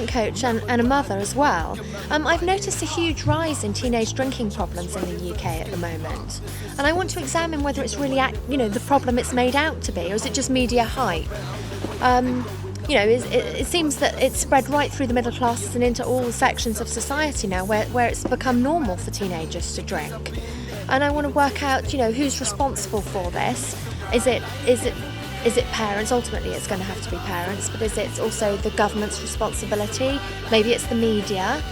adolescent coach and a mother as well. I've noticed a huge rise in teenage drinking problems in the UK at the moment, and I want to examine whether it's really, the problem it's made out to be, or is it just media hype? It seems that it's spread right through the middle classes and into all sections of society now, where it's become normal for teenagers to drink. And I want to work out, who's responsible for this. Is it parents? Ultimately, it's going to have to be parents, but is it also the government's responsibility? Maybe it's the media.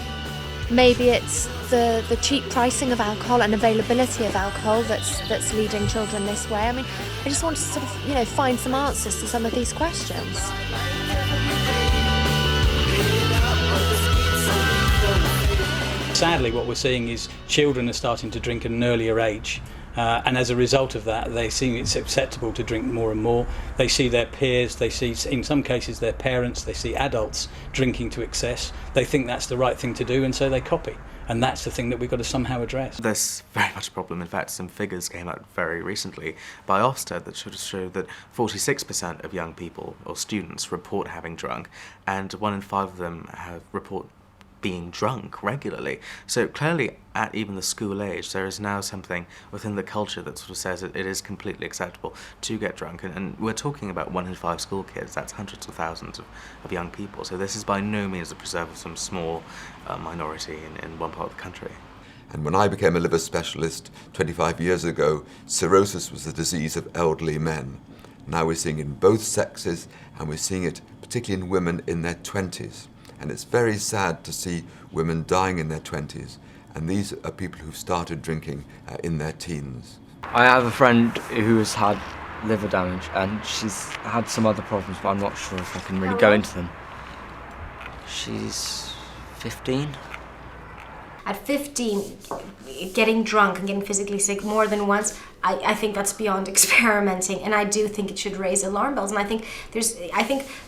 Maybe it's the cheap pricing of alcohol and availability of alcohol that's leading children this way. I mean, I just want to sort of, find some answers to some of these questions. Sadly, what we're seeing is children are starting to drink at an earlier age. And as a result of that, they see it's acceptable to drink more and more. They see their peers, they see, in some cases, their parents, they see adults drinking to excess. They think that's the right thing to do, and so they copy. And that's the thing that we've got to somehow address. There's very much a problem. In fact, some figures came out very recently by Ofsted that show that 46% of young people or students report having drunk, and 1 in 5 of them report being drunk regularly. So clearly, at even the school age, there is now something within the culture that sort of says that it is completely acceptable to get drunk. And we're talking about 1 in 5 school kids. That's hundreds of thousands of young people. So this is by no means the preserve of some small minority in one part of the country. And when I became a liver specialist 25 years ago, cirrhosis was the disease of elderly men. Now we're seeing it in both sexes, and we're seeing it particularly in women in their 20s. And it's very sad to see women dying in their 20s. And these are people who've started drinking in their teens. I have a friend who has had liver damage, and she's had some other problems, but I'm not sure if I can really go into them. She's 15. At 15, getting drunk and getting physically sick more than once, I think that's beyond experimenting, and I do think it should raise alarm bells. And I think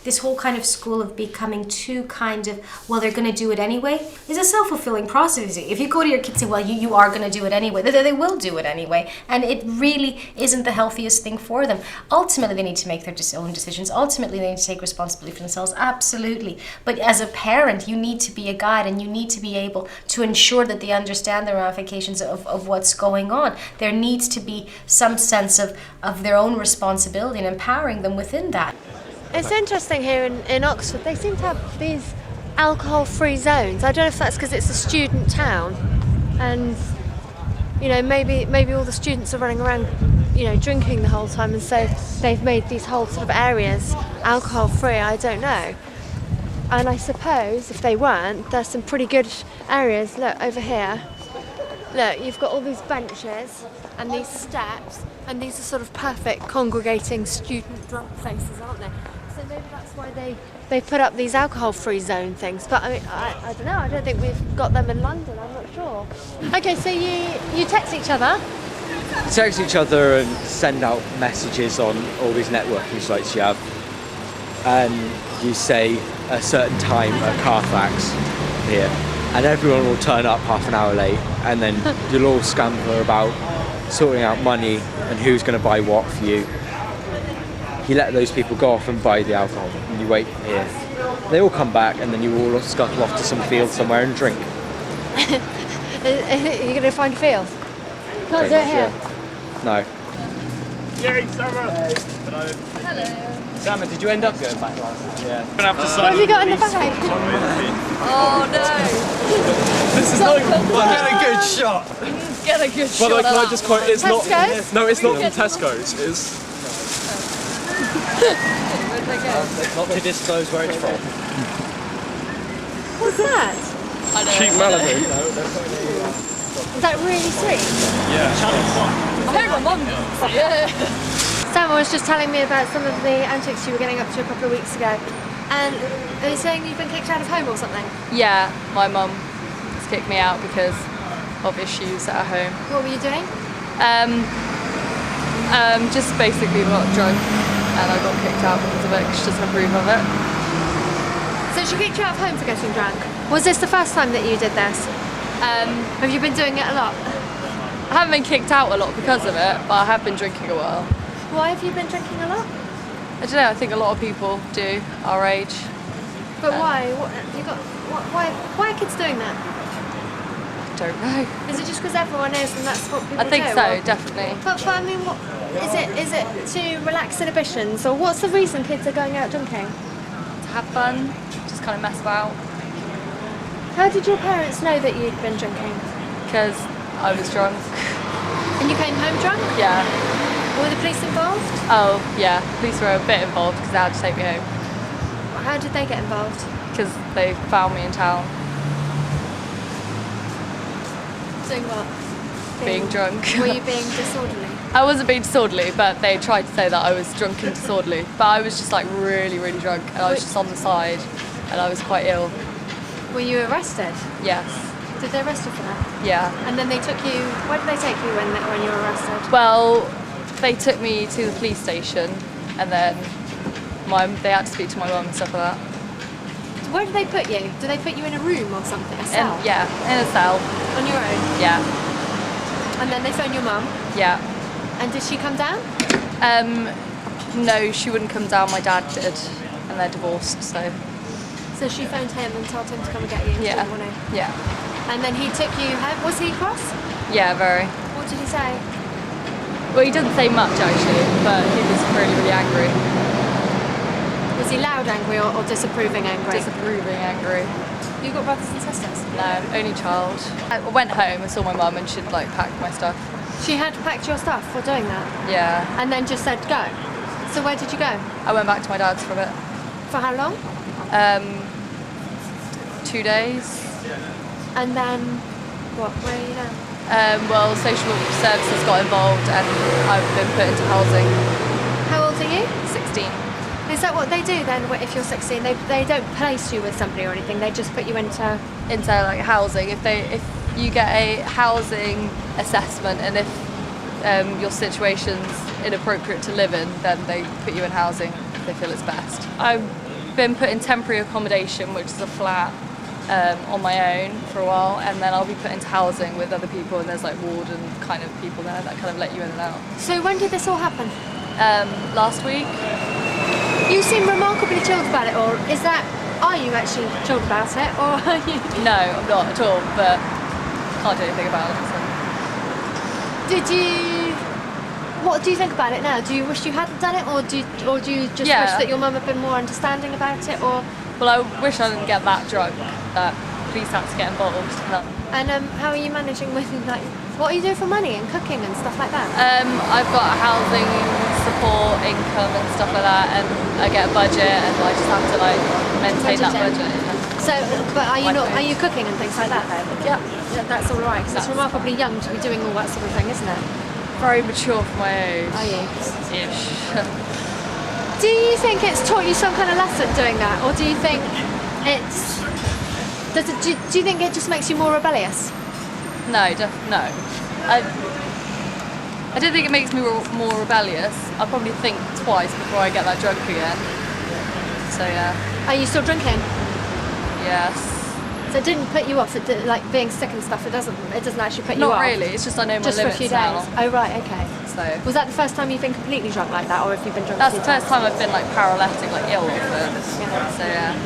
this whole kind of school of becoming too kind of, well, they're going to do it anyway, is a self-fulfilling prophecy. If you go to your kids and say, well, you are going to do it anyway, they will do it anyway, and it really isn't the healthiest thing for them. Ultimately, they need to make their own decisions. Ultimately, they need to take responsibility for themselves, absolutely. But as a parent, you need to be a guide, and you need to be able to ensure that they understand the ramifications of what's going on. There needs to be some sense of their own responsibility and empowering them within that. It's interesting here in Oxford, they seem to have these alcohol-free zones. I don't know if that's because it's a student town, and maybe all the students are running around drinking the whole time, and so they've made these whole sort of areas alcohol-free. I don't know. And I suppose if they weren't, there's some pretty good areas. Look over here. Look, you've got all these benches and these steps, and these are sort of perfect congregating student drunk places, aren't they? So maybe that's why they put up these alcohol-free zone things. But I mean, I don't know. I don't think we've got them in London. I'm not sure. Okay, so you text each other. Text each other and send out messages on all these networking sites you have, and you say a certain time at Carfax here, and everyone will turn up half an hour late, and then you'll all scamper about sorting out money and who's going to buy what for you. You let those people go off and buy the alcohol, and you wait here. They all come back, and then you all scuttle off to some field somewhere and drink. Are you going to find a field? Can't do it here. No. Yay, Sarah! Hello. Sama, did you end up going back last year? Yeah. What have you got in the bag? Oh no. This is not get a good shot. Get a good But can I just quote? It's Tesco's? not. No, it's not from Tesco's. It's. Not to disclose where it's from. What's that? Cheap Malibu. Is that really sweet? Yeah. I heard my mum. Yeah. Sam was just telling me about some of the antics you were getting up to a couple of weeks ago. And are you saying you've been kicked out of home or something? Yeah, my mum has kicked me out because of issues at home. What were you doing? Just basically got drunk and I got kicked out because of it because she doesn't approve of it. So she kicked you out of home for getting drunk. Was this the first time that you did this? Have you been doing it a lot? I haven't been kicked out a lot because of it, but I have been drinking a while. Why have you been drinking a lot? I don't know, I think a lot of people do, our age. But why? Why are kids doing that? Don't know. Is it just because everyone is and that's what people do? I think so, or- definitely. But I mean, what is it to relax inhibitions, or what's the reason kids are going out drinking? To have fun, just kind of mess about. How did your parents know that you'd been drinking? Because I was drunk. And you came home drunk? Yeah. Were the police involved? Oh, yeah. Police were a bit involved because they had to take me home. How did they get involved? Because they found me in town Doing what? being drunk. Were you being disorderly? I wasn't being disorderly, but they tried to say that I was drunk and disorderly. But I was just like really, really drunk, and I was just on the side, and I was quite ill. Were you arrested? Yes. Did they arrest you for that? Yeah. And then they took you. Where did they take you when you were arrested? Well, they took me to the police station, and then they had to speak to my mum and stuff like that. Where did they put you? Did they put you in a room or something? A cell? Yeah, in a cell. On your own? Yeah. And then they phoned your mum? Yeah. And did she come down? No, she wouldn't come down. My dad did, and they're divorced, so. So she phoned him and told him to come and get you? and Yeah. didn't want to. Yeah. And then he took you home. Was he cross? Yeah, very. What did he say? Well, he doesn't say much actually, but he was really, really angry. Was he loud angry or disapproving angry? Disapproving angry. You got brothers and sisters? No, only child. I went home and saw my mum, and she'd like packed my stuff. She had packed your stuff for doing that? Yeah. And then just said go? So where did you go? I went back to my dad's for a bit. For how long? 2 days. And then, what, where are you now? Well, social services got involved, and I've been put into housing. How old are you? 16. Is that what they do then if you're 16? They don't place you with somebody or anything, they just put you into... Into like housing. If you get a housing assessment, and if your situation's inappropriate to live in, then they put you in housing if they feel it's best. I've been put in temporary accommodation, which is a flat on my own for a while, and then I'll be put into housing with other people, and there's like warden kind of people there that kind of let you in and out. So when did this all happen? Last week. You seem remarkably chilled about it, or are you actually chilled about it, or are you... No, I'm not at all, but can't do anything about it. What do you think about it now? Do you wish you hadn't done it, or do you just wish that your mum had been more understanding about it, or... Well, I wish I didn't get that drunk, that police had to get involved. And how are you managing with, like, what are you doing for money and cooking and stuff like that? I've got a housing support income and stuff like that, and I get a budget, and I just have to like maintain that budget. So, but are you cooking and things like that then? Yeah. That's all right, because it's remarkably young to be doing all that sort of thing, isn't it? Very mature for my age. Are you? Ish. Do you think it's taught you some kind of lesson doing that, or do you think do you think it just makes you more rebellious? No, no. I don't think it makes me more rebellious. I'll probably think twice before I get that drunk again. So yeah. Are you still drinking? Yes. So it didn't put you off, like being sick and stuff. It doesn't actually put you off. Not really. It's just I know my just limits for a few now. days. Oh right, okay. So was that the first time you've been completely drunk like that, or have you been drunk? That's the first time I've been like paralytic, like ill. So yeah.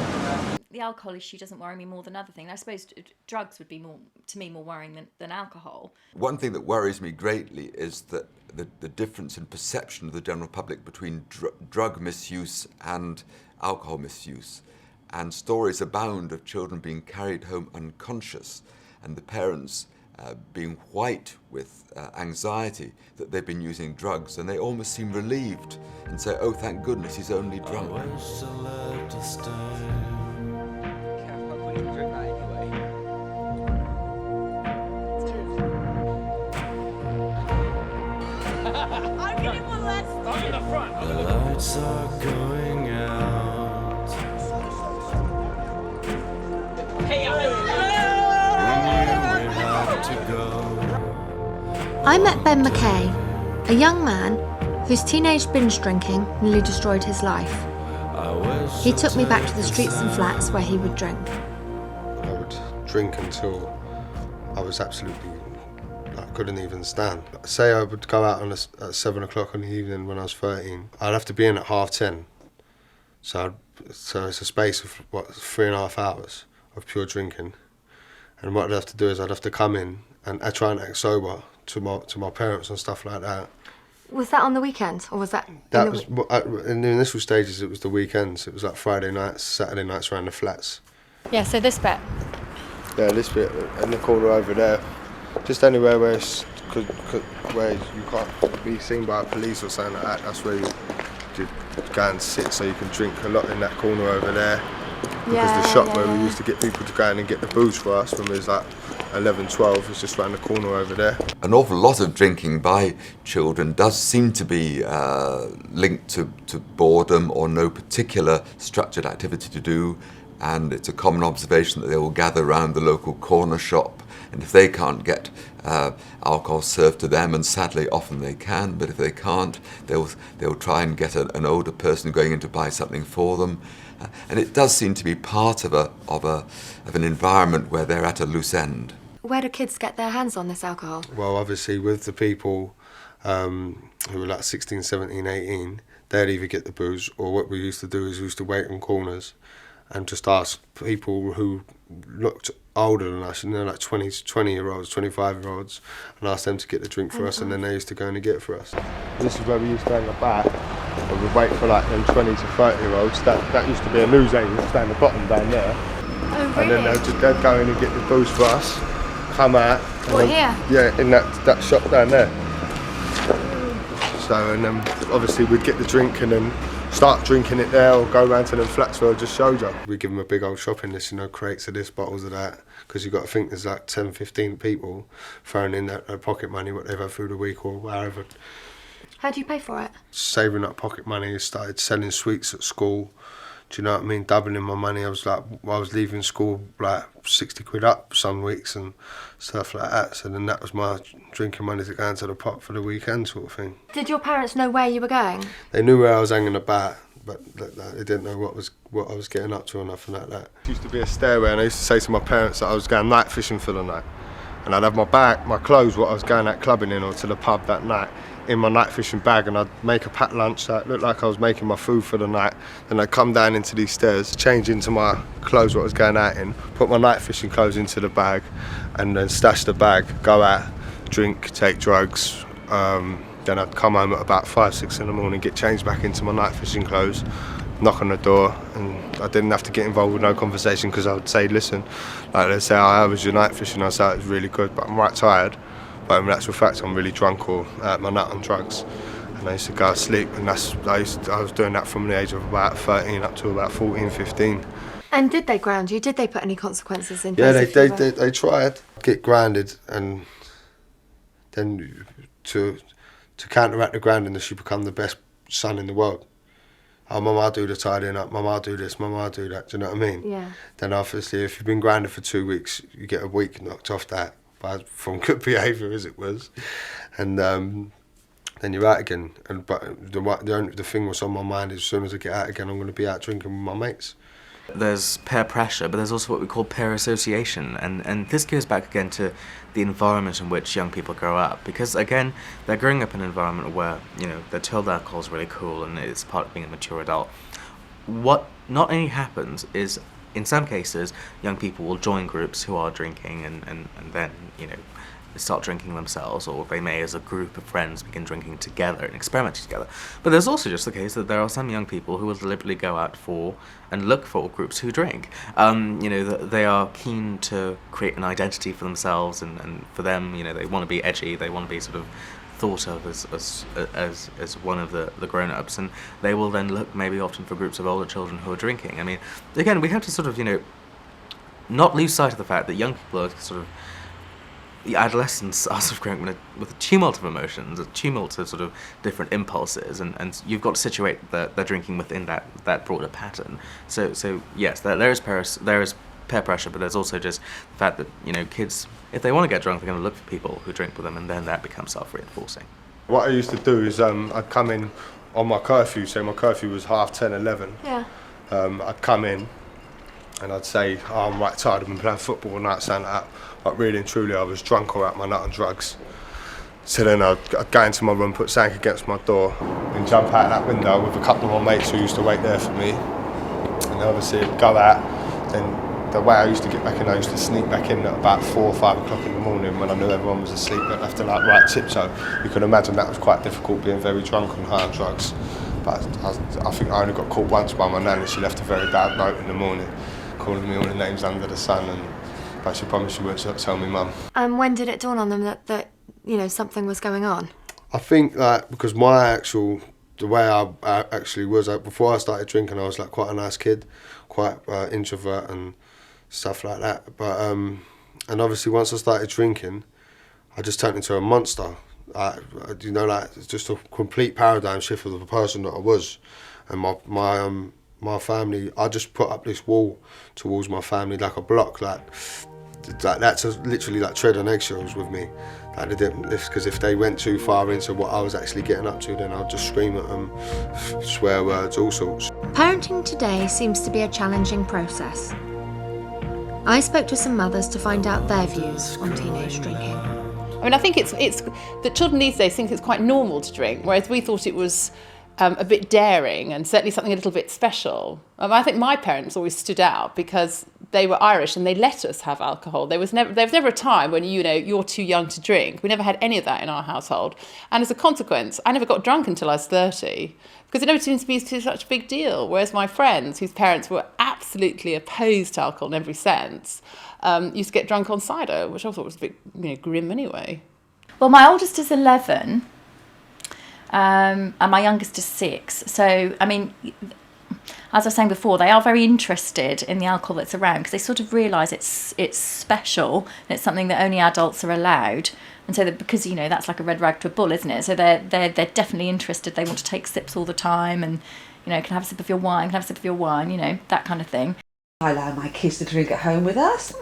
The alcohol issue doesn't worry me more than other things. I suppose drugs would be more worrying than alcohol. One thing that worries me greatly is that the difference in perception of the general public between drug misuse and alcohol misuse. And stories abound of children being carried home unconscious and the parents being white with anxiety that they've been using drugs, and they almost seem relieved and say, oh, thank goodness he's only drunk. I'm getting one less. I'm in the front. The lights are going out. Hey, I met Ben McKay, a young man whose teenage binge drinking nearly destroyed his life. He took me back to the streets and flats where he would drink. I would drink until I was absolutely, couldn't even stand. Say I would go out at 7 o'clock in the evening when I was 13. I'd have to be in at 10:30. So I'd So it's a space of, 3.5 hours of pure drinking. And what I'd have to do is I'd have to come in and I try and act sober to my parents and stuff like that. Was that on the weekends, or was that? In the initial stages, it was the weekends. It was like Friday nights, Saturday nights around the flats. Yeah, so this bit. Yeah, this bit in the corner over there. Just anywhere where where you can't be seen by police or something like that. That's where you go and sit so you can drink a lot in that corner over there. Because the shop where we used to get people to go in and get the booze for us when we was like 11, 12 is just around the corner over there. An awful lot of drinking by children does seem to be linked to boredom or no particular structured activity to do, and it's a common observation that they will gather around the local corner shop, and if they can't get alcohol served to them, and sadly often they can, but if they can't, they'll try and get an older person going in to buy something for them. And it does seem to be part of an environment where they're at a loose end. Where do kids get their hands on this alcohol? Well, obviously with the people who were like 16, 17, 18, they'd either get the booze, or what we used to do is we used to wait on corners and just ask people who looked older than us, like 20-year-olds, 25-year-olds, and ask them to get the drink for us, and then they used to go and get it for us. This is where we used to hang the back, and we'd wait for like them 20 to 30-year-olds. That used to be a news agent down the bottom down there. Oh, really? And then they'd go in and get the booze for us, come out. What, here? Yeah, in that shop down there. So, and then obviously we'd get the drink and then start drinking it there, or go round to them flats where I just showed you. We give them a big old shopping list, crates of this, bottles of that, because you've got to think there's like 10, 15 people throwing in their pocket money, what they've had through the week or wherever. How do you pay for it? Saving up pocket money, started selling sweets at school. Do you know what I mean? Doubling my money. I was leaving school like 60 quid up some weeks and stuff like that. So then that was my drinking money to go into the pot for the weekend sort of thing. Did your parents know where you were going? They knew where I was hanging about, but they didn't know what I was getting up to or nothing like that. It used to be a stairway, and I used to say to my parents that I was going night fishing for the night. And I'd have my clothes, what I was going out clubbing in or to the pub that night, in my night fishing bag, and I'd make a packed lunch so it looked like I was making my food for the night. Then I'd come down into these stairs, change into my clothes what I was going out in, put my night fishing clothes into the bag, and then stash the bag, go out, drink, take drugs. Then I'd come home at about 5, 6 in the morning, get changed back into my night fishing clothes, knock on the door, and I didn't have to get involved with no conversation, because I would say, listen, like they'd say, how was your night fishing? I'd say, it was really good, but I'm right tired. But in actual fact, I'm really drunk or out my nut on drugs. And I used to go to sleep, and I was doing that from the age of about 13 up to about 14, 15. And did they ground you? Did they put any consequences in place? Yeah, they tried. Get grounded, and then to counteract the grounding, you become the best son in the world. Oh, Mum, I'll do the tidying up. Mum, I'll do this. Mum, I'll do that. Do you know what I mean? Yeah. Then obviously, if you've been grounded for 2 weeks, you get a week knocked off that. From good behaviour as it was, and then you're out again. But the thing was on my mind is, as soon as I get out again, I'm going to be out drinking with my mates. There's peer pressure, but there's also what we call peer association, and this goes back again to the environment in which young people grow up, because again, they're growing up in an environment where they're told alcohol's really cool and it's part of being a mature adult. What not only happens is, in some cases, young people will join groups who are drinking and then, start drinking themselves, or they may, as a group of friends, begin drinking together and experimenting together. But there's also just the case that there are some young people who will deliberately go out for and look for groups who drink. They are keen to create an identity for themselves, and for them, they want to be edgy, they want to be sort of thought of as one of the grown-ups, and they will then look maybe often for groups of older children who are drinking. I mean, again, we have to sort of, not lose sight of the fact that young people are sort of, the adolescents are sort of growing with a tumult of emotions, a tumult of sort of different impulses, and you've got to situate their drinking within that broader pattern. So yes, there is peer pressure, but there's also just the fact that kids, if they want to get drunk, they're going to look for people who drink with them, and then that becomes self-reinforcing. What I used to do is I'd come in on my curfew, so my curfew was 10:30, 11. Yeah. I'd come in and I'd say, I'm right tired, I've been playing football all night, stand up. But really and truly, I was drunk or out my nut on drugs. So then I'd go into my room, put something against my door, and jump out that window with a couple of my mates who used to wait there for me. and obviously it'd go out, then the way I used to get back in, I used to sneak back in at about 4 or 5 o'clock in the morning when I knew everyone was asleep. I'd have to like right tiptoe. You can imagine that was quite difficult, being very drunk on high on drugs. But I think I only got caught once by my nan, and she left a very bad note in the morning, calling me all the names under the sun, and but she promised she wouldn't tell me mum. And when did it dawn on them that you know, something was going on? I think that because the way I actually was, before I started drinking, I was like quite a nice kid, quite introvert and stuff like that. But and obviously once I started drinking, I just turned into a monster. You know, like it's just a complete paradigm shift of the person that I was. And my family, I just put up this wall towards my family, like a block, like that's literally like tread on eggshells with me. Like they didn't, because if they went too far into what I was actually getting up to, then I'd just scream at them, swear words, all sorts. Parenting today seems to be a challenging process. I spoke to some mothers to find out their views on teenage drinking. I mean, I think it's that children these days think it's quite normal to drink, whereas we thought it was a bit daring and certainly something a little bit special. I think my parents always stood out because they were Irish and they let us have alcohol. There was never a time when you're too young to drink. We never had any of that in our household, and as a consequence, I never got drunk until I was 30 because it never seemed to be such a big deal. Whereas my friends, whose parents were absolutely opposed to alcohol in every sense, used to get drunk on cider, which I thought was a bit grim anyway. Well, my oldest is 11. And my youngest is 6. So, I mean, as I was saying before, they are very interested in the alcohol that's around because they sort of realise it's special and it's something that only adults are allowed. And so that because, that's like a red rag to a bull, isn't it? So they're definitely interested. They want to take sips all the time and, can I have a sip of your wine, that kind of thing. I allow my kids to drink at home with us.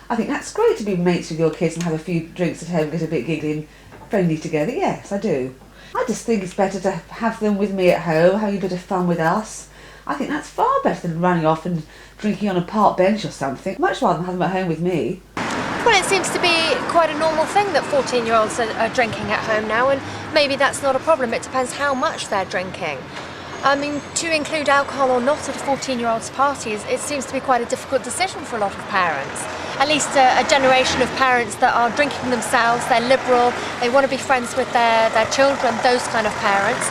I think that's great to be mates with your kids and have a few drinks at home, get a bit giggly and friendly together. Yes, I do. I just think it's better to have them with me at home, having a bit of fun with us. I think that's far better than running off and drinking on a park bench or something. Much rather than have them at home with me. Well, it seems to be quite a normal thing that 14-year-olds are drinking at home now, and maybe that's not a problem. It depends how much they're drinking. I mean, to include alcohol or not at a 14-year-old's party, it seems to be quite a difficult decision for a lot of parents. At least a generation of parents that are drinking themselves, they're liberal, they want to be friends with their children, those kind of parents.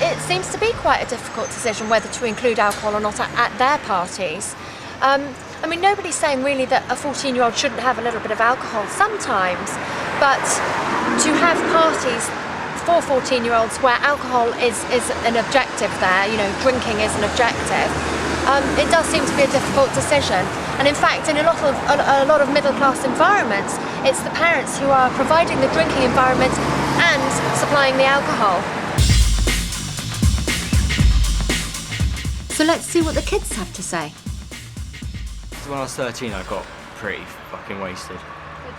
It seems to be quite a difficult decision whether to include alcohol or not at their parties. I mean, nobody's saying really that a 14-year-old shouldn't have a little bit of alcohol sometimes, but to have parties for 14-year-olds where alcohol is an objective there, drinking is an objective, it does seem to be a difficult decision. And in fact, in a lot of middle-class environments, it's the parents who are providing the drinking environment and supplying the alcohol. So let's see what the kids have to say. So when I was 13, I got pretty fucking wasted,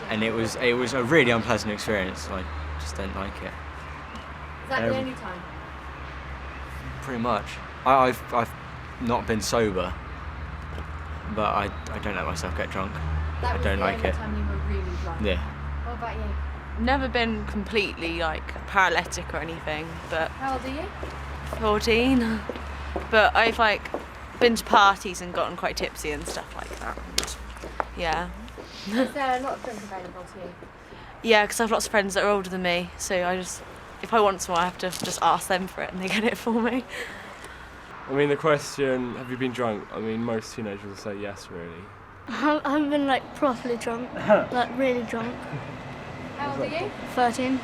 and it was a really unpleasant experience. I just don't like it. Is that the only time? Pretty much. I've not been sober, but I don't let myself get drunk. I don't like it. Time you were really drunk. Yeah. What about you? Never been completely paralytic or anything, but How old are you? 14. But I've been to parties and gotten quite tipsy and stuff like that. And, yeah. Is there a lot of drink available to you? Yeah, because I have lots of friends that are older than me, so if I want some, I have to just ask them for it and they get it for me. I mean, the question, have you been drunk? I mean, most teenagers will say yes, really. I haven't been properly drunk, really drunk. How old are you? 13.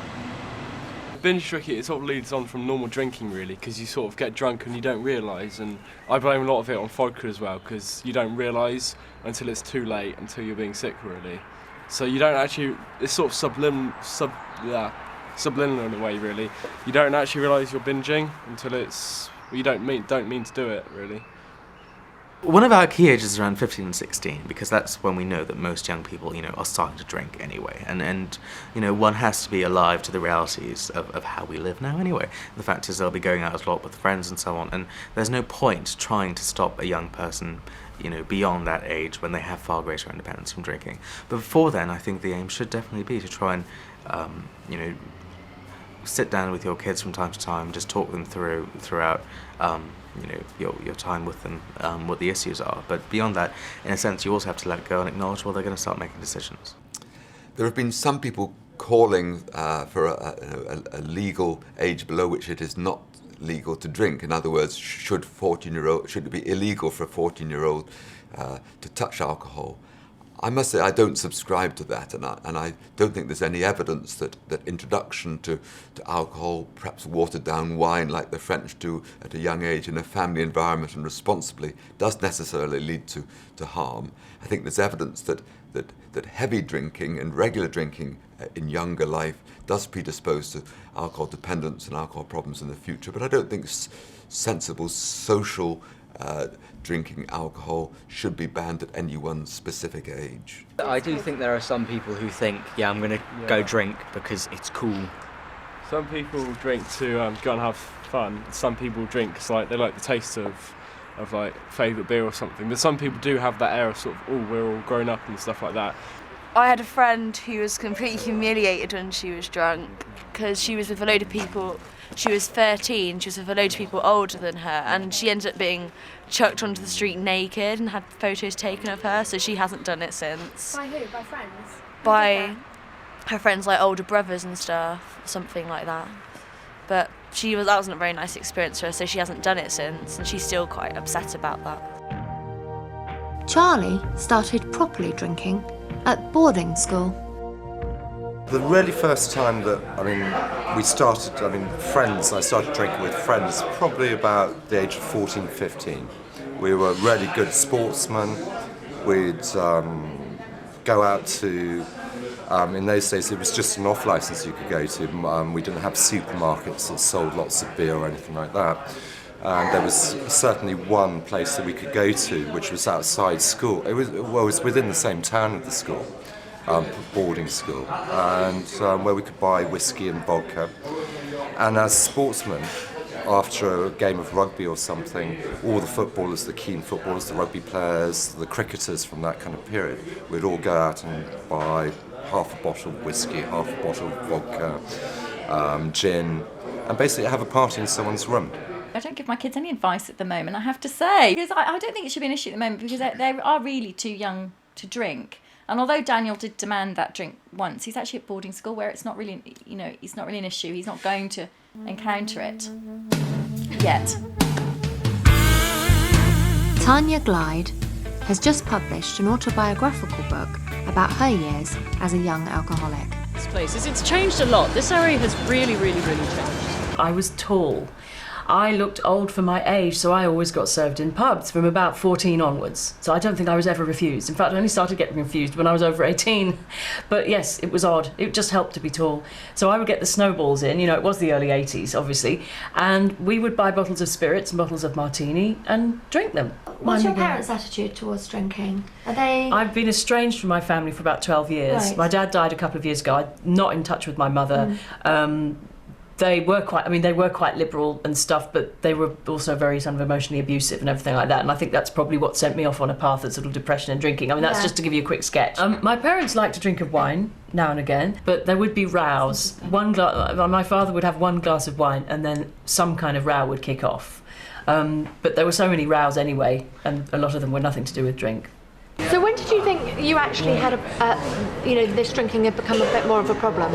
Binge drinking, it sort of leads on from normal drinking, really, because you sort of get drunk and you don't realise, and I blame a lot of it on vodka as well, because you don't realise until it's too late, until you're being sick, really. So you don't actually, it's sort of subliminal in a way, really. You don't actually realise you're binging until you don't mean to do it, really. One of our key ages is around 15 and 16, because that's when we know that most young people, are starting to drink anyway. And one has to be alive to the realities of how we live now anyway. The fact is they'll be going out a lot with friends and so on, and there's no point trying to stop a young person, beyond that age when they have far greater independence from drinking. But before then, I think the aim should definitely be to try and, sit down with your kids from time to time, just talk them throughout your time with them, what the issues are. But beyond that, in a sense, you also have to let it go and acknowledge, well, they're going to start making decisions. There have been some people calling for a legal age below which it is not legal to drink. In other words, should it be illegal for a 14-year-old to touch alcohol? I must say I don't subscribe to that, and I don't think there's any evidence that introduction to alcohol, perhaps watered down wine like the French do at a young age in a family environment and responsibly, does necessarily lead to harm. I think there's evidence that heavy drinking and regular drinking in younger life does predispose to alcohol dependence and alcohol problems in the future, but I don't think sensible social drinking alcohol should be banned at any one specific age. I do think there are some people who think, yeah, I'm going to go drink because it's cool. Some people drink to go and have fun. Some people drink because they like the taste of like favourite beer or something. But some people do have that air of sort of, oh, we're all grown up and stuff like that. I had a friend who was completely humiliated when she was drunk because she was with a load of people. She was 13, she was with a load of people older than her, and she ended up being chucked onto the street naked and had photos taken of her, so she hasn't done it since. By who? By friends? By her friends, like older brothers and stuff, something like that. But that wasn't a very nice experience for her, so she hasn't done it since, and she's still quite upset about that. Charlie started properly drinking at boarding school. The really first time that, I started drinking with friends probably about the age of 14, 15. We were really good sportsmen. We'd go out to, in those days it was just an off licence you could go to. We didn't have supermarkets that sold lots of beer or anything like that. And there was certainly one place that we could go to which was outside school. It was within the same town of the school. Boarding school, and where we could buy whiskey and vodka. And as sportsmen, after a game of rugby or something, all the footballers, the keen footballers, the rugby players, the cricketers from that kind of period, we'd all go out and buy half a bottle of whiskey, half a bottle of vodka, gin, and basically have a party in someone's room. I don't give my kids any advice at the moment, I have to say, because I don't think it should be an issue at the moment, because they are really too young to drink. And although Daniel did demand that drink once, he's actually at boarding school where it's not really, it's not really an issue. He's not going to encounter it yet. Tanya Glide has just published an autobiographical book about her years as a young alcoholic. Places, it's changed a lot. This area has really, really, really changed. I was tall. I looked old for my age, so I always got served in pubs from about 14 onwards. So I don't think I was ever refused. In fact, I only started getting refused when I was over 18. But yes, it was odd. It just helped to be tall. So I would get the snowballs in, it was the early 80s, obviously, and we would buy bottles of spirits and bottles of martini and drink them. What's your parents' attitude towards drinking? Are they... I've been estranged from my family for about 12 years. Right. My dad died a couple of years ago. I'm not in touch with my mother. They were quite liberal and stuff, but they were also very sort of emotionally abusive and everything like that. And I think that's probably what sent me off on a path of sort of depression and drinking. That's just to give you a quick sketch. My parents liked to drink of wine now and again, but there would be rows. My father would have one glass of wine and then some kind of row would kick off. But there were so many rows anyway, and a lot of them were nothing to do with drink. So when did you think you actually had this drinking had become a bit more of a problem?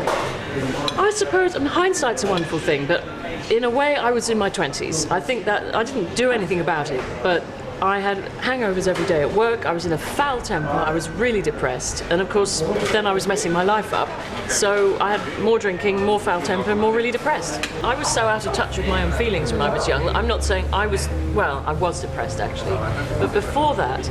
I suppose, hindsight's a wonderful thing, but in a way I was in my 20s. I think that I didn't do anything about it, but I had hangovers every day at work, I was in a foul temper, I was really depressed, and of course then I was messing my life up. So I had more drinking, more foul temper, more really depressed. I was so out of touch with my own feelings when I was young. I'm not saying I was depressed actually, but before that,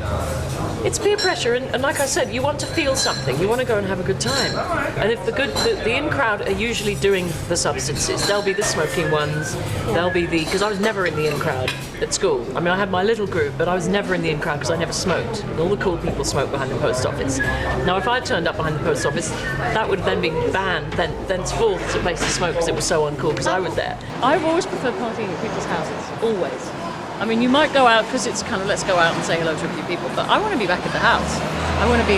it's peer pressure, and like I said, you want to feel something, you want to go and have a good time. And if the in crowd are usually doing the substances, they'll be the smoking ones, they'll be because I was never in the in crowd at school. I had my little group, but I was never in the in crowd because I never smoked. And all the cool people smoked behind the post office. Now, if I turned up behind the post office, that would then be banned thenceforth as a place to smoke because it was so uncool because I was there. I've always preferred partying at people's houses, always. You might go out because it's kind of let's go out and say hello to a few people, but I want to be back at the house. I want to be...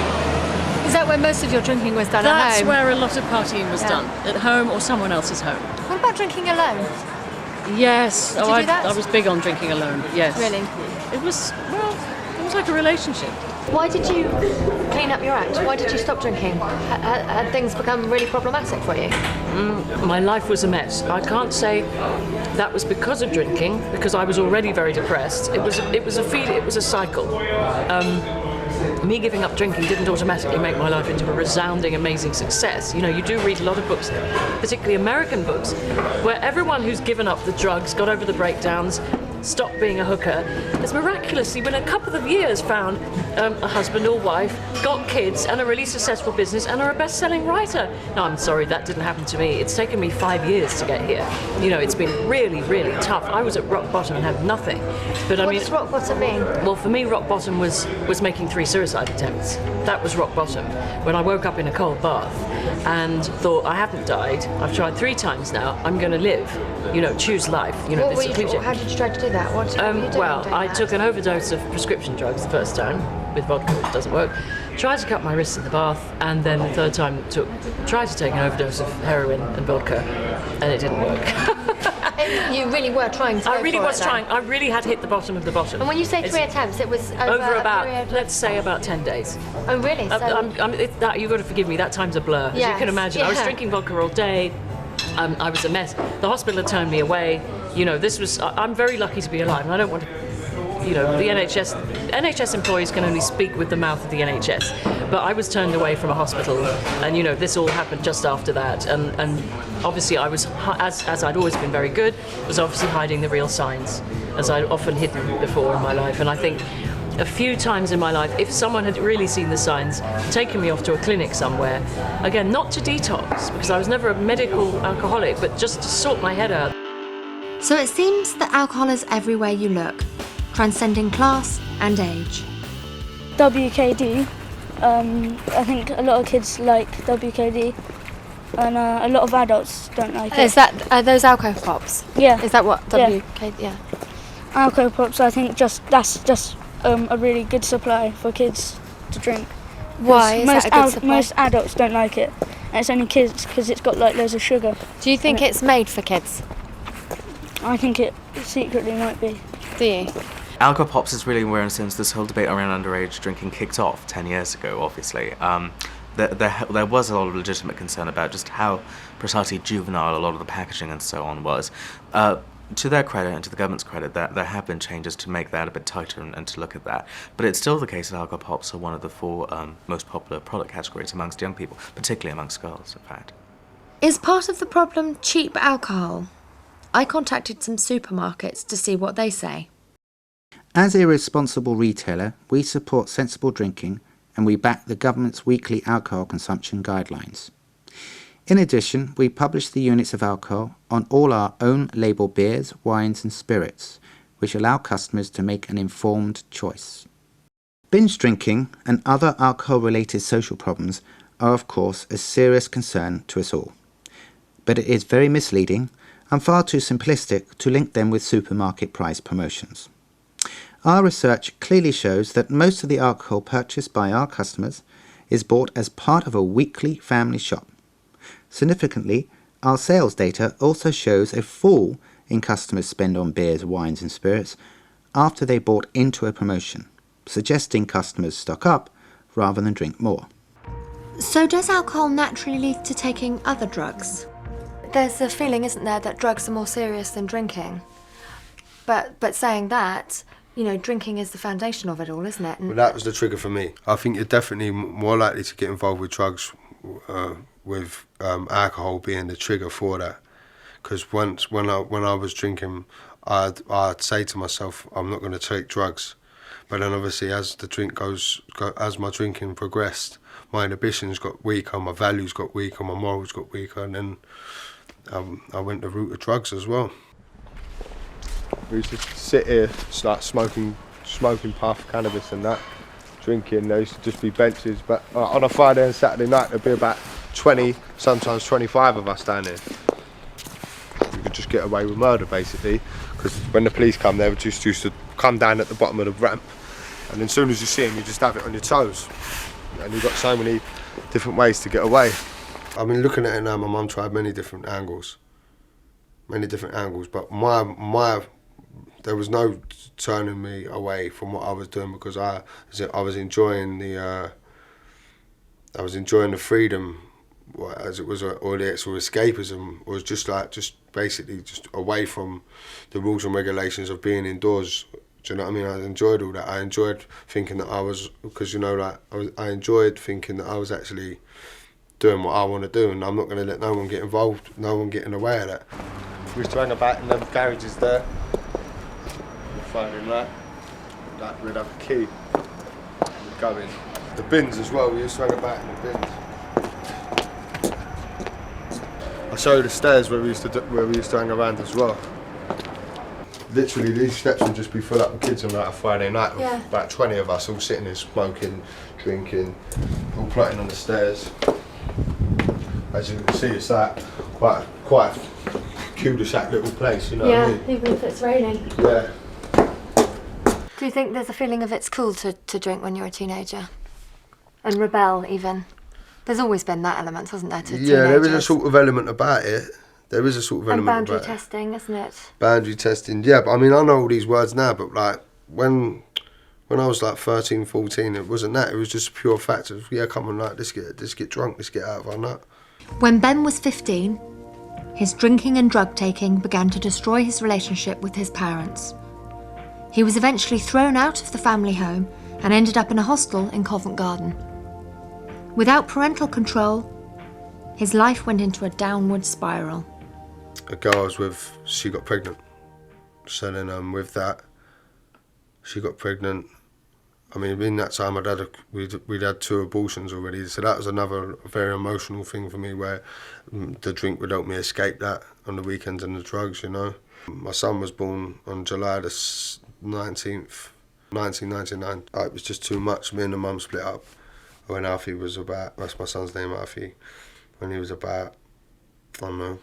Is that where most of your drinking was done at home? That's where a lot of partying was done, at home or someone else's home. What about drinking alone? Yes. Did you do that? I was big on drinking alone. Yes. Really? It was like a relationship. Why did you clean up your act? Why did you stop drinking? Had things become really problematic for you? My life was a mess. I can't say that was because of drinking, because I was already very depressed. It was a feeling. It was a cycle. Me giving up drinking didn't automatically make my life into a resounding, amazing success. You know, you do read a lot of books, particularly American books, where everyone who's given up the drugs, got over the breakdowns, stopped being a hooker, has miraculously, within a couple of years, found a husband or wife, got kids, and a really successful business, and are a best-selling writer. No, I'm sorry, that didn't happen to me. It's taken me 5 years to get here. You know, it's been really, really tough. I was at rock bottom and had nothing. But What does rock bottom mean? Well, for me, rock bottom was making 3 suicide attempts. That was rock bottom. When I woke up in a cold bath and thought, I haven't died. I've tried 3 times now. I'm going to live. You know, choose life. You know, How did you try to do that? What were you doing well, doing I that? took an overdose of prescription drugs the first time with vodka, which doesn't work. Tried to cut my wrists in the bath, and then the third time tried to take an overdose of heroin and vodka, and it didn't work. You really were trying to. I really was trying. I really had hit the bottom of the bottom. And when you say 3 attempts, it was over about, a period. let's say, about 10 days. Oh, really? So You've got to forgive me. That time's a blur. As you Yes, can imagine, I was yeah. drinking vodka all day. I was a mess. The hospital had turned me away. You know, I'm very lucky to be alive, and I don't want to. You know, the NHS employees can only speak with the mouth of the NHS. But I was turned away from a hospital, and you know, this all happened just after that. And obviously, I was, as I'd always been very good, was obviously hiding the real signs, as I'd often hidden before in my life. And I think a few times in my life, if someone had really seen the signs, taken me off to a clinic somewhere, again, not to detox, because I was never a medical alcoholic, but just to sort my head out. So it seems that alcohol is everywhere you look, transcending class and age. WKD. I think a lot of kids like WKD, and a lot of adults don't like it. Are those alcohol pops? Yeah. Is that what Yeah. WK? Yeah. Alcohol pops. I think that's just a really good supply for kids to drink. Why is that a good supply? Most adults don't like it, and it's only kids because it's got like loads of sugar. Do you think it's made for kids? I think it secretly might be. Do you? Alcohol pops is really where, since this whole debate around underage drinking kicked off 10 years ago, obviously. There was a lot of legitimate concern about just how precisely juvenile a lot of the packaging and so on was. To their credit and to the government's credit, there have been changes to make that a bit tighter and to look at that. But it's still the case that alcohol pops are one of the 4 most popular product categories amongst young people, particularly amongst girls, in fact. Is part of the problem cheap alcohol? I contacted some supermarkets to see what they say. As a responsible retailer, we support sensible drinking and we back the government's weekly alcohol consumption guidelines. In addition, we publish the units of alcohol on all our own label beers, wines and spirits, which allow customers to make an informed choice. Binge drinking and other alcohol-related social problems are of course a serious concern to us all. But it is very misleading and far too simplistic to link them with supermarket price promotions. Our research clearly shows that most of the alcohol purchased by our customers is bought as part of a weekly family shop. Significantly, our sales data also shows a fall in customers' spend on beers, wines and spirits after they bought into a promotion, suggesting customers stock up rather than drink more. So does alcohol naturally lead to taking other drugs? There's a feeling, isn't there, that drugs are more serious than drinking. But saying that, you know, drinking is the foundation of it all, isn't it? Well, that was the trigger for me. I think you're definitely more likely to get involved with drugs, with alcohol being the trigger for that. Because when I was drinking, I'd say to myself, I'm not going to take drugs. But then obviously as as my drinking progressed, my inhibitions got weaker, my values got weaker, my morals got weaker, and then I went the route of drugs as well. We used to sit here, start smoking puff, cannabis and that, drinking. There used to just be benches, but on a Friday and Saturday night there'd be about 20, sometimes 25 of us down here. You could just get away with murder basically, because when the police come, they just used to come down at the bottom of the ramp, and as soon as you see them, you just have it on your toes. And you've got so many different ways to get away. I mean, looking at it now, my mum tried many different angles. many different angles. But there was no turning me away from what I was doing, because I was enjoying the freedom, as it was, or the actual escapism was just basically away from the rules and regulations of being indoors. Do you know what I mean? I enjoyed all that. I enjoyed thinking that I was, because I enjoyed thinking that I was actually doing what I want to do, and I'm not going to let no one get involved, no one get in the way of that. We used to hang about in them garages there, Friday night. We'd have a key. We'd go in. The bins as well. We used to hang about in the bins. I'll show you the stairs where we used to hang around as well. Literally, these steps would just be full up with kids on a Friday night. Yeah. With about 20 of us all sitting there smoking, drinking, all plotting on the stairs. As you can see, it's quite a cul-de-sac little place, you know what I mean? Even if it's raining. Yeah. Do you think there's a feeling of it's cool to drink when you're a teenager? And rebel, even? There's always been that element, hasn't there, to teenagers? Yeah, there is a sort of element about it. There is a sort of element about it. And boundary testing, isn't it? Boundary testing, yeah. But I mean, I know all these words now, but like when I was like 13, 14, it wasn't that. It was just a pure fact of, yeah, come on, like, let's get drunk, let's get out of our nut. When Ben was 15, his drinking and drug taking began to destroy his relationship with his parents. He was eventually thrown out of the family home and ended up in a hostel in Covent Garden. Without parental control, his life went into a downward spiral. A girl I was with, she got pregnant. So then with that, she got pregnant. I mean, in that time we'd had 2 abortions already, so that was another very emotional thing for me, where the drink would help me escape that on the weekends, and the drugs, you know. My son was born on July the 19th, 1999. It was just too much. Me and the mum split up when Alfie was about, that's my son's name, Alfie, when he was about, I don't know,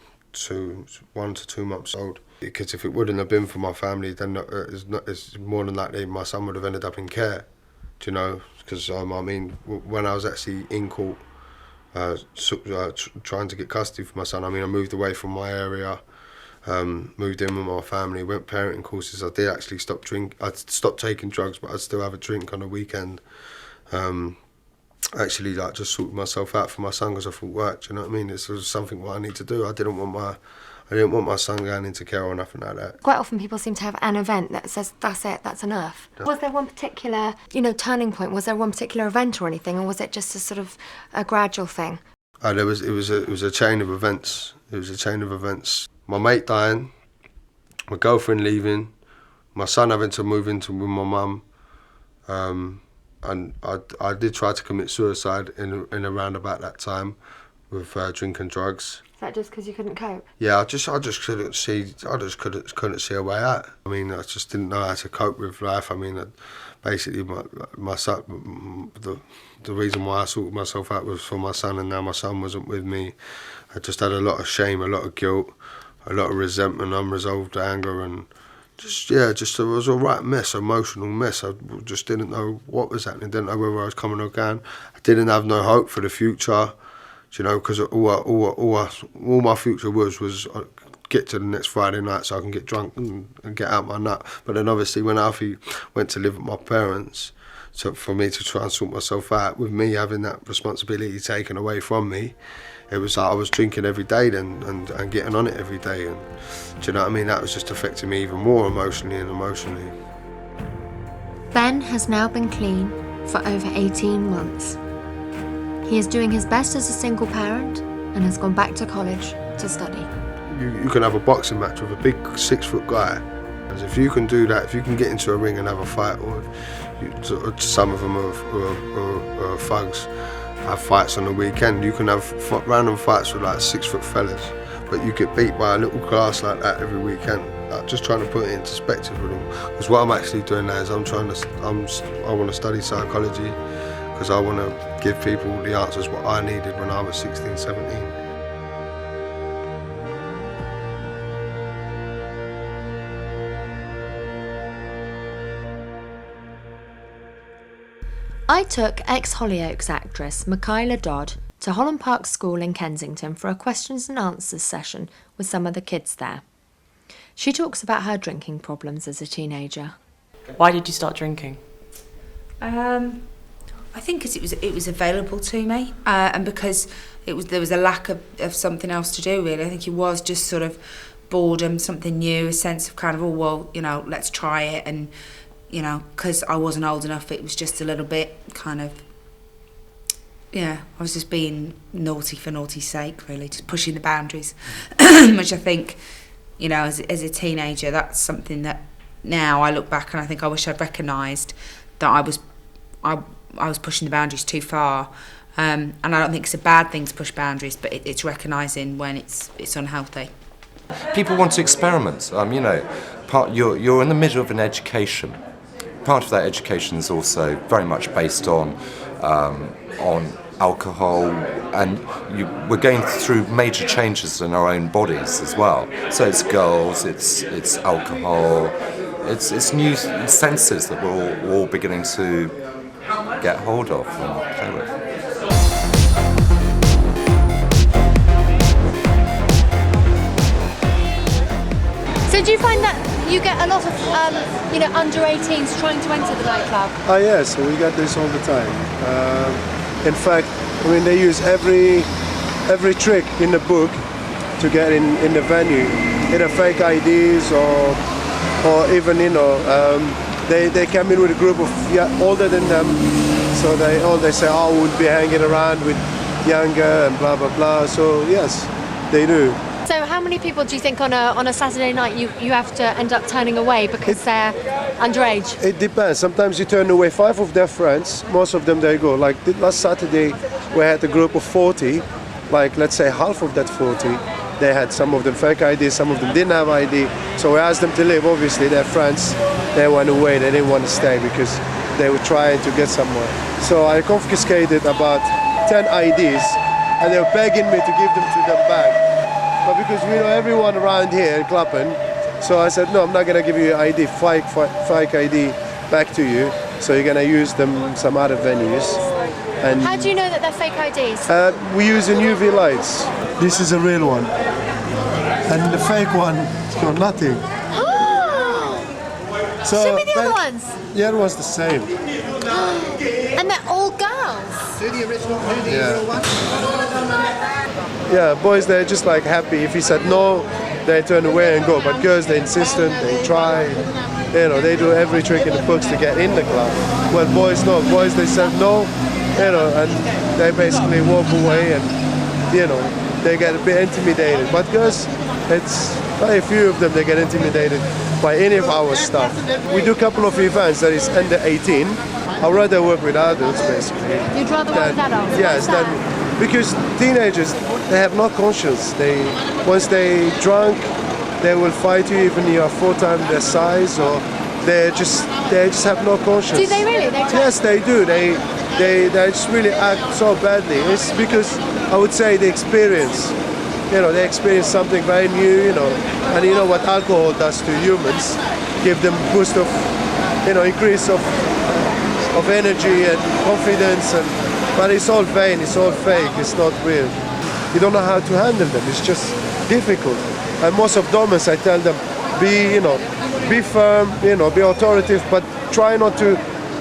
1 to 2 months old. Because if it wouldn't have been for my family, then it's more than likely my son would have ended up in care. Do you know? Because I mean, when I was actually in court trying to get custody for my son, I mean, I moved away from my area, moved in with my family, went parenting courses. I did actually stop I'd stopped taking drugs, but I'd still have a drink on the weekend. Actually, like, just sorted myself out for my son, because I thought, work. Do you know what I mean? This was something what I need to do. I didn't want my son going into care or nothing like that. Quite often people seem to have an event that says, that's it, that's enough. Yeah. Was there one particular, turning point? Was there one particular event or anything, or was it just a sort of a gradual thing? It was a chain of events. It was a chain of events. My mate dying, my girlfriend leaving, my son having to move into with my mum, and I did try to commit suicide in around about that time with drink and drugs. Is that just because you couldn't cope? Yeah, I just couldn't see a way out. I mean, I just didn't know how to cope with life. I mean, basically, my son, the reason why I sorted myself out was for my son, and now my son wasn't with me. I just had a lot of shame, a lot of guilt, a lot of resentment, unresolved anger, and it was a right mess, emotional mess. I just didn't know what was happening, didn't know whether I was coming or going. I didn't have no hope for the future. You know, because all my future was get to the next Friday night so I can get drunk and get out my nut. But then obviously when Alfie went to live with my parents, so for me to try and sort myself out, with me having that responsibility taken away from me, it was like I was drinking every day then and getting on it every day. And do you know what I mean? That was just affecting me even more emotionally. Ben has now been clean for over 18 months. He is doing his best as a single parent and has gone back to college to study. You can have a boxing match with a big 6-foot guy. As if you can do that, if you can get into a ring and have a fight, or some of them are thugs, have fights on the weekend. You can have random fights with like 6-foot fellas, but you get beat by a little class like that every weekend. Like, just trying to put it in perspective with them. Because what I'm actually doing now is I want to study psychology, because I want to give people the answers what I needed when I was 16, 17. I took ex-Hollyoaks actress Michaela Dodd to Holland Park School in Kensington for a questions and answers session with some of the kids there. She talks about her drinking problems as a teenager. Why did you start drinking? I think because it was available to me, and because there was a lack of something else to do, really. I think it was just sort of boredom, something new, a sense of kind of, oh, well, you know, let's try it. And, you know, because I wasn't old enough, it was just a little bit kind of, yeah, I was just being naughty for naughty's sake, really, just pushing the boundaries, which I think, you know, as a teenager, that's something that now I look back and I think I wish I'd recognised that I was pushing the boundaries too far. And I don't think it's a bad thing to push boundaries, but it's recognising when it's unhealthy. People want to experiment. You know, you're in the middle of an education. Part of that education is also very much based on alcohol, and we're going through major changes in our own bodies as well. So it's girls, it's alcohol, it's new senses that we're all beginning to get hold of and play with. So do you find that you get a lot of, under 18s trying to enter the nightclub? Oh yeah, so we get this all the time. In fact, I mean, they use every trick in the book to get in the venue. Either fake IDs or even, they come in with a group of older than them, so they say, oh, we'll be hanging around with younger and blah blah blah. So yes, they do. So how many people do you think on a Saturday night you have to end up turning away because they're underage? It depends. Sometimes you turn away 5 of their friends. Most of them, they go. Like last Saturday, we had a group of 40. Like, let's say half of that 40, they had some of them fake ID, some of them didn't have ID. So we asked them to leave. Obviously, their friends, they went away. They didn't want to stay because they were trying to get somewhere. So I confiscated about 10 IDs, and they were begging me to give them to them back. But because we know everyone around here in Clapham, so I said, no, I'm not going to give you your ID, fake ID back to you. So you're going to use them in some other venues. And how do you know that they're fake IDs? We use UV lights. This is a real one. And the fake one, it's got nothing. So show me the other ones. The other one's the same. And they're all girls. Do the original, one. Yeah, boys, they're just like happy. If he said no, they turn away and go. But girls, they're insistent, they try. They do every trick in the books to get in the club. Well, boys, no. Boys, they said no, and they basically walk away and, they get a bit intimidated. But girls, it's very few of them, they get intimidated by any of our stuff. We do a couple of events that is under 18. I'd rather work with adults, basically. You'd rather work with adults? Yes, because teenagers, they have no conscience. Once they drunk, they will fight you even if you are 4 times their size, or they just have no conscience. Do they really? Yes, they do. They just really act so badly. It's because I would say the experience. They experience something very new, and you know what alcohol does to humans, give them boost of, increase of energy and confidence, but it's all vain, it's all fake, it's not real. You don't know how to handle them, it's just difficult. And most of domers, I tell them, be firm, be authoritative, but try not to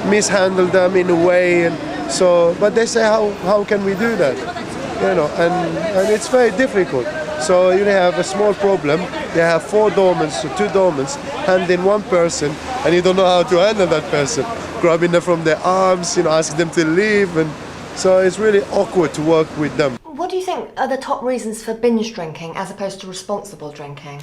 mishandle them in a way. But they say, how can we do that? And it's very difficult. So you have a small problem. They have 4 dormants or 2 dormants handling one person, and you don't know how to handle that person. Grabbing them from their arms, asking them to leave, and so it's really awkward to work with them. What do you think are the top reasons for binge drinking as opposed to responsible drinking?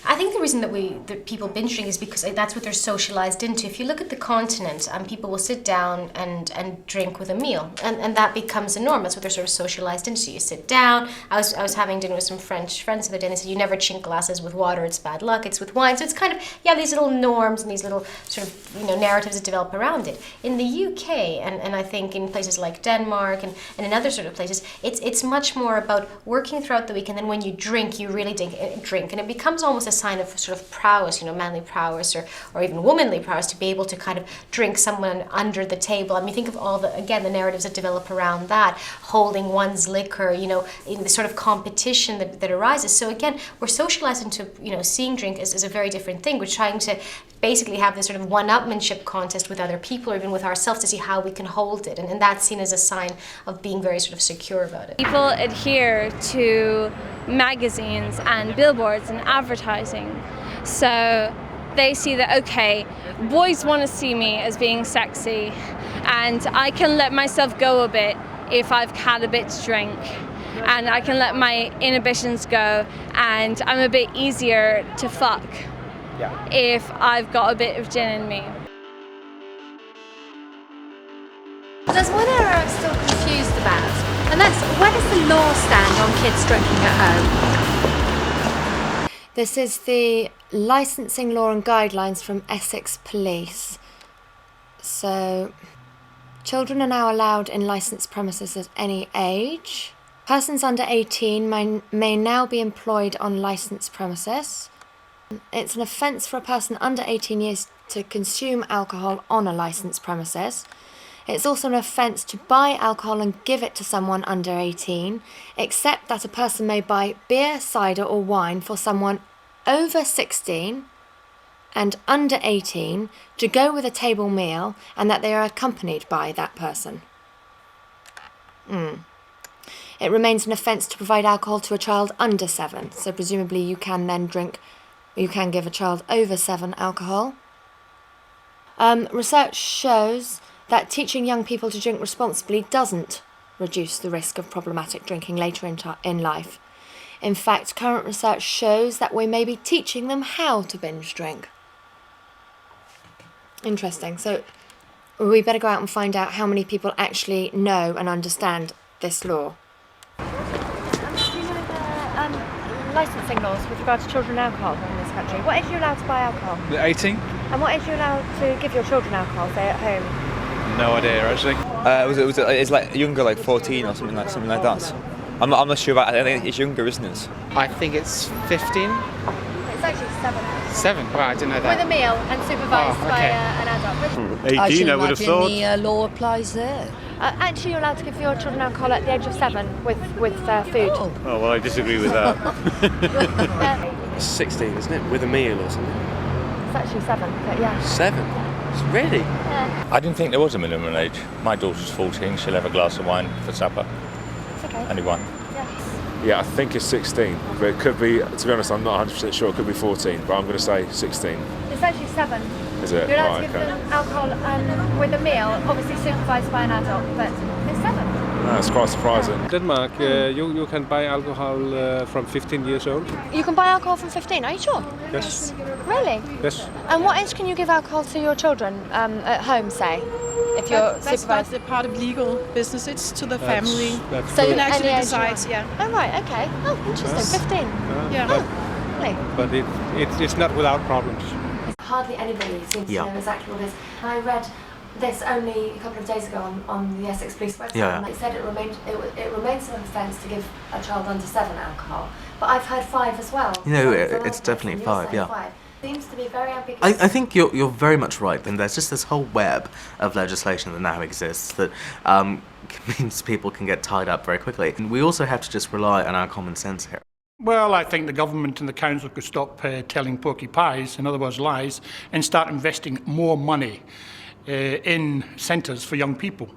I think the reason that people binge drink is because that's what they're socialised into. If you look at the continent, people will sit down and drink with a meal, and that becomes a norm. That's what they're sort of socialised into. You sit down. I was having dinner with some French friends the other day, and they said you never chink glasses with water. It's bad luck. It's with wine. So it's kind of these little norms and these little sort of narratives that develop around it. In the UK and I think in places like Denmark and in other sort of places, it's much more about working throughout the week, and then when you drink, you really drink, and it becomes almost a sign of sort of prowess, you know, manly prowess or even womanly prowess to be able to kind of drink someone under the table. I mean, think of all the, again, the narratives that develop around that, holding one's liquor, you know, in the sort of competition that arises. So again, we're socialized into, you know, seeing drink as a very different thing. We're trying to basically have this sort of one-upmanship contest with other people or even with ourselves to see how we can hold it. And that's seen as a sign of being very sort of secure about it. People adhere to magazines and billboards and advertising. So they see that, okay, boys want to see me as being sexy and I can let myself go a bit if I've had a bit to drink. And I can let my inhibitions go and I'm a bit easier to fuck if I've got a bit of gin in me. There's one area I'm still confused about, and that's where does the law stand on kids drinking at home? This is the licensing law and guidelines from Essex Police. So, children are now allowed in licensed premises at any age. Persons under 18 may now be employed on licensed premises. It's an offence for a person under 18 years to consume alcohol on a licensed premises. It's also an offence to buy alcohol and give it to someone under 18, except that a person may buy beer, cider or wine for someone over 16 and under 18 to go with a table meal and that they are accompanied by that person. It remains an offence to provide alcohol to a child under 7, so presumably you can give a child over 7 alcohol. Research shows that teaching young people to drink responsibly doesn't reduce the risk of problematic drinking later in life. In fact, current research shows that we may be teaching them how to binge drink. Interesting. So we better go out and find out how many people actually know and understand this law. Do you know the licensing laws with regard to children and alcohol in this country? What age are you allowed to buy alcohol? 18? And what age are you allowed to give your children alcohol, say at home? No idea, actually. It's like younger, like 14 or something like that. I'm not sure about it. I think it's younger, isn't it? I think it's 15. It's actually 7. 7? Well, I didn't know that. With a meal and supervised by an adult. 18, I would have thought. The law applies there. Actually, you're allowed to give your children alcohol at the age of 7 with food. Oh, well, I disagree with that. 16, isn't it? With a meal or something? It's actually 7, but yeah. 7? Really? Yeah. I didn't think there was a minimum age. My daughter's 14, she'll have a glass of wine for supper. It's okay. Only one. Yeah, I think it's 16, but it could be, to be honest, I'm not 100% sure, it could be 14, but I'm going to say 16. It's actually 7. Is it? You're allowed Right, to give okay. them alcohol with a meal, obviously supervised by an adult, but it's 7. That's quite surprising. Denmark, you can buy alcohol from 15 years old. You can buy alcohol from 15, are you sure? Yes. Really? Yes. And what age can you give alcohol to your children at home, say? If you're that's not the part of legal business, it's to the family. That's so you you can actually any age decide, you yeah. Oh right, okay. Oh, interesting. Yes. 15. Yeah. Oh, really? But it's not without problems. Hardly anybody seems to know exactly what it is. I read this only a couple of days ago on the Essex Police website, and it said it remains an offence to give a child under 7 alcohol. But I've heard 5 as well. You know, So it's definitely 5, yeah. 5. Seems to be very ambiguous. I think you're very much right, and there's just this whole web of legislation that now exists that means people can get tied up very quickly. And we also have to just rely on our common sense here. Well, I think the government and the council could stop telling porky pies, in other words lies, and start investing more money in centres for young people.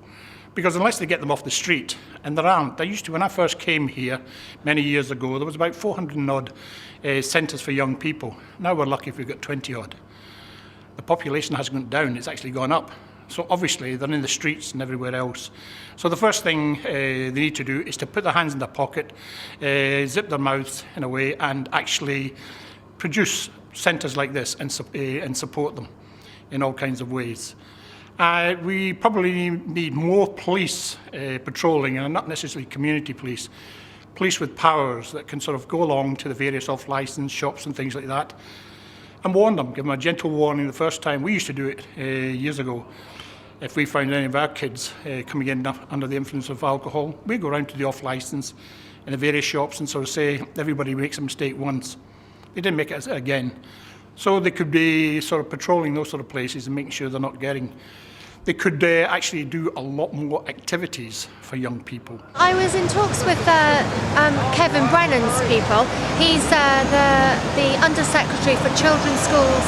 Because unless they get them off the street, and there aren't. There used to, when I first came here many years ago, there was about 400 and odd centres for young people. Now we're lucky if we've got 20 odd. The population hasn't gone down, it's actually gone up. So obviously they're in the streets and everywhere else. So the first thing they need to do is to put their hands in their pocket, zip their mouths in a way, and actually produce centres like this and support them in all kinds of ways. We probably need more police patrolling, and not necessarily community police with powers that can sort of go along to the various off-licence shops and things like that and warn them, give them a gentle warning the first time. We used to do it years ago. If we found any of our kids coming in under the influence of alcohol, we'd go around to the off-licence in the various shops and sort of say, everybody makes a mistake once. They didn't make it again. So they could be sort of patrolling those sort of places and making sure they're not getting. They could actually do a lot more activities for young people. I was in talks with Kevin Brennan's people. He's the Undersecretary for Children's Schools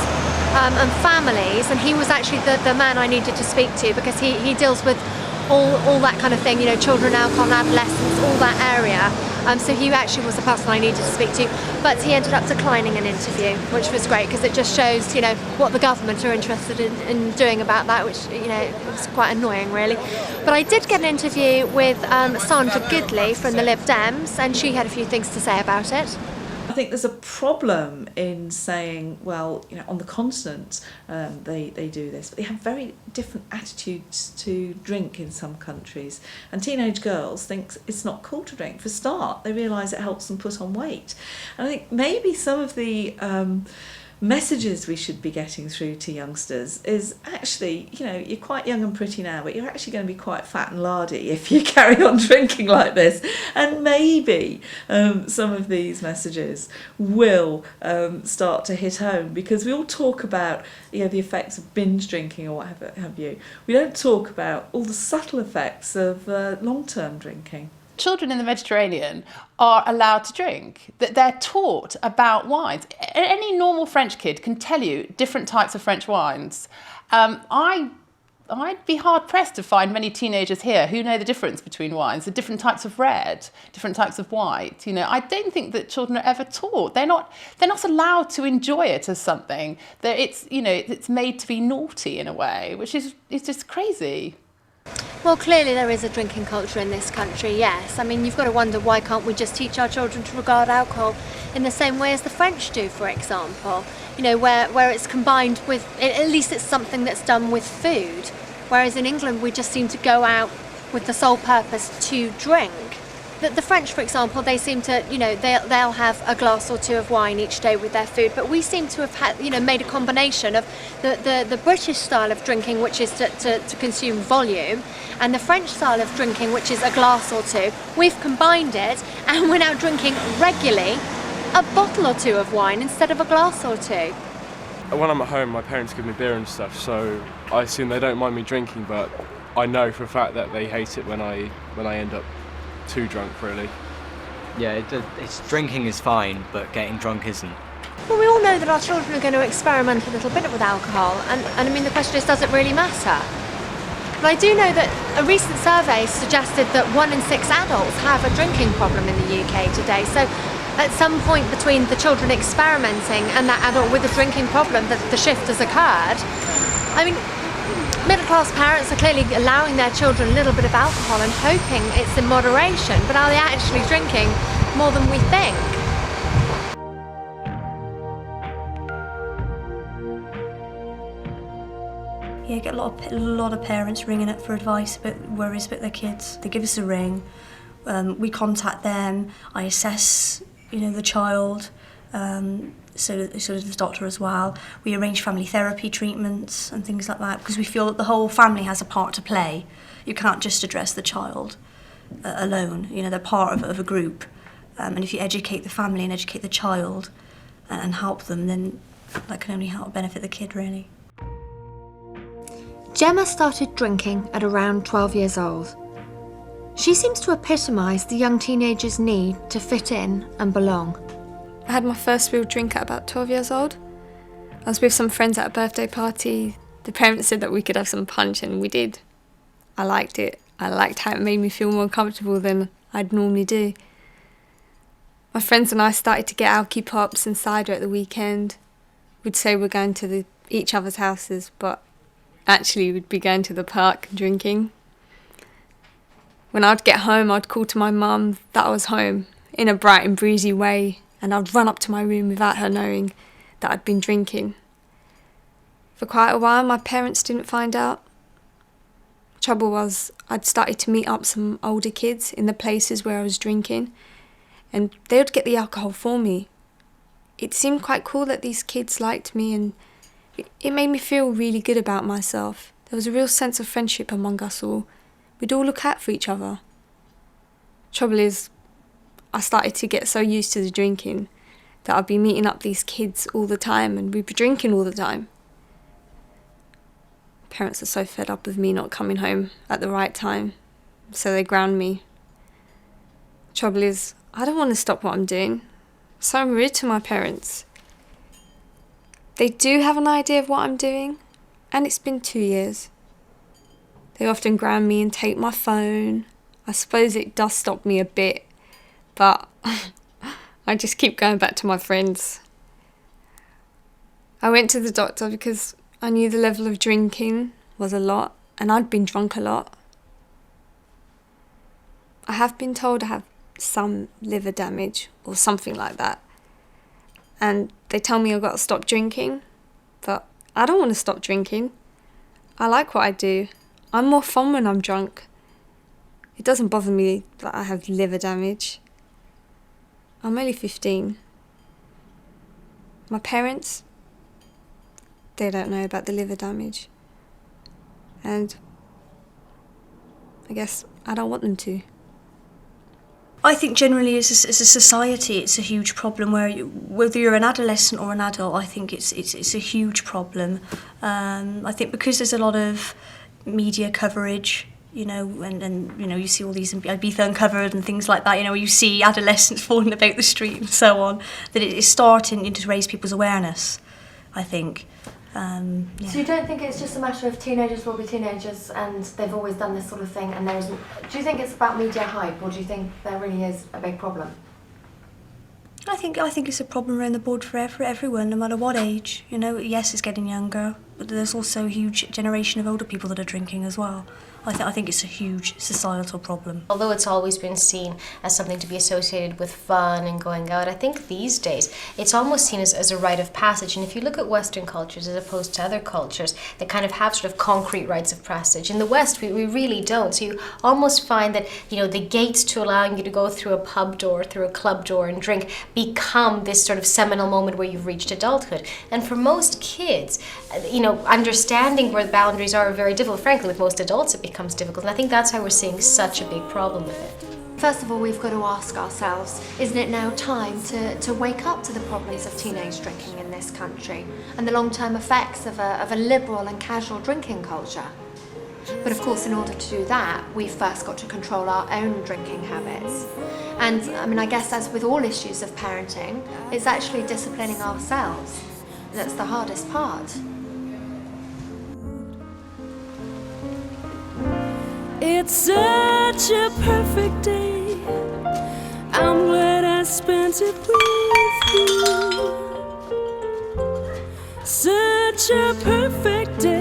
and Families, and he was actually the man I needed to speak to, because he deals with all that kind of thing, you know, children, alcohol, adolescents, all that area. So he actually was the person I needed to speak to, but he ended up declining an interview, which was great, because it just shows, you know, what the government are interested in doing about that, which, you know, was quite annoying, really. But I did get an interview with Sandra Gidley from the Lib Dems, and she had a few things to say about it. I think there's a problem in saying, well, you know, on the continent they do this, but they have very different attitudes to drink in some countries. And teenage girls think it's not cool to drink. For a start, they realise it helps them put on weight. And I think maybe some of the messages we should be getting through to youngsters is actually, you know, you're quite young and pretty now, but you're actually going to be quite fat and lardy if you carry on drinking like this. And maybe some of these messages will start to hit home, because we all talk about, you know, the effects of binge drinking or what have you. We don't talk about all the subtle effects of long-term drinking. Children in the Mediterranean are allowed to drink, that they're taught about wines. Any normal French kid can tell you different types of French wines. I'd be hard pressed to find many teenagers here who know the difference between wines, the different types of red, different types of white. You know, I don't think that children are ever taught. They're not allowed to enjoy it as something that it's made to be naughty in a way, which is just crazy. Well, clearly there is a drinking culture in this country, yes. I mean, you've got to wonder, why can't we just teach our children to regard alcohol in the same way as the French do, for example? You know, where it's combined with, at least it's something that's done with food. Whereas in England, we just seem to go out with the sole purpose to drink. The French, for example, they seem to, you know, they'll have a glass or two of wine each day with their food, but we seem to have had, you know, made a combination of the British style of drinking, which is to consume volume, and the French style of drinking, which is a glass or two. We've combined it, and we're now drinking regularly a bottle or two of wine instead of a glass or two. When I'm at home, my parents give me beer and stuff, so I assume they don't mind me drinking, but I know for a fact that they hate it when I end up too drunk, really. Yeah, it's drinking is fine, but getting drunk isn't. Well, we all know that our children are going to experiment a little bit with alcohol, and I mean, the question is, does it really matter? But I do know that a recent survey suggested that 1 in 6 adults have a drinking problem in the UK today. So at some point between the children experimenting and that adult with a drinking problem, that the shift has occurred. I mean, middle-class parents are clearly allowing their children a little bit of alcohol and hoping it's in moderation, but are they actually drinking more than we think? Yeah, I get a lot of parents ringing up for advice about worries about their kids. They give us a ring, we contact them, I assess, you know, the child, so does the doctor as well. We arrange family therapy treatments and things like that, because we feel that the whole family has a part to play. You can't just address the child alone. You know, they're part of a group. And if you educate the family and educate the child and help them, then that can only help benefit the kid, really. Gemma started drinking at around 12 years old. She seems to epitomise the young teenager's need to fit in and belong. I had my first real drink at about 12 years old. I was with some friends at a birthday party. The parents said that we could have some punch, and we did. I liked it. I liked how it made me feel more comfortable than I'd normally do. My friends and I started to get alky pops and cider at the weekend. We'd say we're going to each other's houses, but actually we'd be going to the park and drinking. When I'd get home, I'd call to my mum that I was home in a bright and breezy way, and I'd run up to my room without her knowing that I'd been drinking. For quite a while, my parents didn't find out. Trouble was, I'd started to meet up some older kids in the places where I was drinking, and they would get the alcohol for me. It seemed quite cool that these kids liked me, and it made me feel really good about myself. There was a real sense of friendship among us all. We'd all look out for each other. Trouble is, I started to get so used to the drinking that I'd be meeting up these kids all the time and we'd be drinking all the time. Parents are so fed up with me not coming home at the right time, so they ground me. Trouble is, I don't want to stop what I'm doing, so I'm rude to my parents. They do have an idea of what I'm doing, and it's been 2 years. They often ground me and take my phone. I suppose it does stop me a bit, but I just keep going back to my friends. I went to the doctor because I knew the level of drinking was a lot, and I'd been drunk a lot. I have been told I have some liver damage or something like that. And they tell me I've got to stop drinking, but I don't want to stop drinking. I like what I do. I'm more fun when I'm drunk. It doesn't bother me that I have liver damage. I'm only 15. My parents, they don't know about the liver damage. And I guess I don't want them to. I think generally as a society it's a huge problem whether you're an adolescent or an adult. I think it's a huge problem. I think because there's a lot of media coverage, you know, and you know, you see all these Ibiza Uncovered and things like that, you know, where you see adolescents falling about the street and so on, that it is starting to raise people's awareness, I think. Yeah. So you don't think it's just a matter of teenagers will be teenagers and they've always done this sort of thing, and do you think it's about media hype, or do you think there really is a big problem? I think it's a problem around the board for everyone, no matter what age. You know, yes, it's getting younger, but there's also a huge generation of older people that are drinking as well. I think it's a huge societal problem. Although it's always been seen as something to be associated with fun and going out, I think these days it's almost seen as a rite of passage. And if you look at Western cultures as opposed to other cultures that kind of have sort of concrete rites of passage, in the West we really don't. So you almost find that, you know, the gates to allowing you to go through a pub door, through a club door and drink become this sort of seminal moment where you've reached adulthood. And for most kids, you know, understanding where the boundaries are very difficult. Frankly, with most adults it becomes difficult, and I think that's why we're seeing such a big problem with it. First of all, we've got to ask ourselves, isn't it now time to wake up to the problems of teenage drinking in this country and the long-term effects of a liberal and casual drinking culture? But of course, in order to do that, we've first got to control our own drinking habits. And I mean, I guess as with all issues of parenting, it's actually disciplining ourselves that's the hardest part. It's such a perfect day. I'm glad I spent it with you. Such a perfect day.